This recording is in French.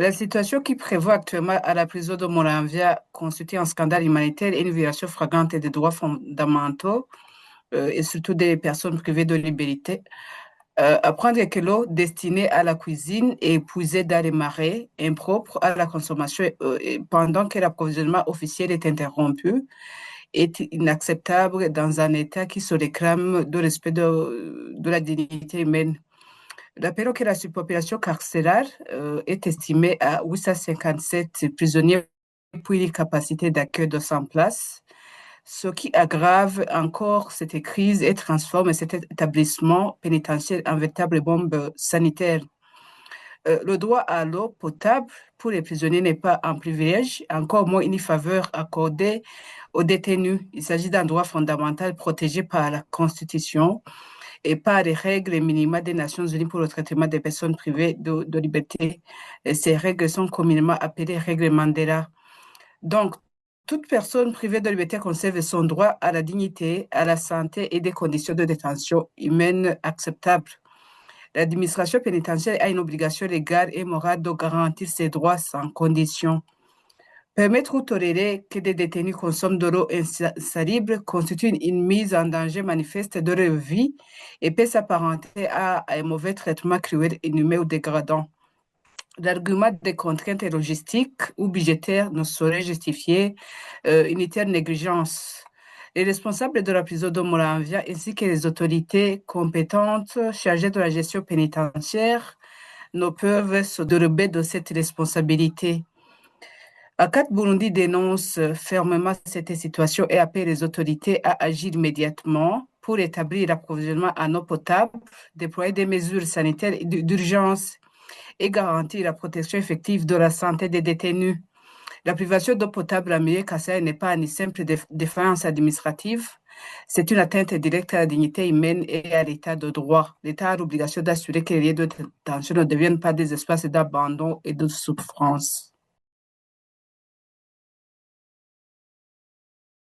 La situation qui prévaut actuellement à la prison de Moravia constitue un scandale humanitaire et une violation flagrante des droits fondamentaux et surtout des personnes privées de liberté. Apprendre que l'eau destinée à la cuisine est épuisée dans les marais, impropre à la consommation et pendant que l'approvisionnement officiel est interrompu, est inacceptable dans un État qui se réclame de respect de la dignité humaine. Rappelons que la surpopulation carcérale est estimée à 857 prisonniers pour une capacité d'accueil de 100 places, ce qui aggrave encore cette crise et transforme cet établissement pénitentiaire en véritable bombe sanitaire. Le droit à l'eau potable pour les prisonniers n'est pas un privilège, encore moins une faveur accordée aux détenus. Il s'agit d'un droit fondamental protégé par la Constitution et par les règles minimales des Nations Unies pour le traitement des personnes privées de liberté. Et ces règles sont communément appelées règles Mandela. Donc, toute personne privée de liberté conserve son droit à la dignité, à la santé et des conditions de détention humaines acceptables. L'administration pénitentiaire a une obligation légale et morale de garantir ces droits sans condition. Permettre ou tolérer que des détenus consomment de l'eau insalubre constitue une mise en danger manifeste de leur vie et peut s'apparenter à un mauvais traitement cruel, inhumain ou dégradant. L'argument des contraintes logistiques ou budgétaires ne saurait justifier une telle négligence. Les responsables de la prison de Moravia ainsi que les autorités compétentes chargées de la gestion pénitentiaire ne peuvent se dérober de cette responsabilité. ACAT Burundi dénonce fermement cette situation et appelle les autorités à agir immédiatement pour établir l'approvisionnement en eau potable, déployer des mesures sanitaires d'urgence et garantir la protection effective de la santé des détenus. La privation d'eau potable à Milieu-Kassai n'est pas une simple défaillance administrative, c'est une atteinte directe à la dignité humaine et à l'état de droit. L'État a l'obligation d'assurer que les lieux de détention ne deviennent pas des espaces d'abandon et de souffrance.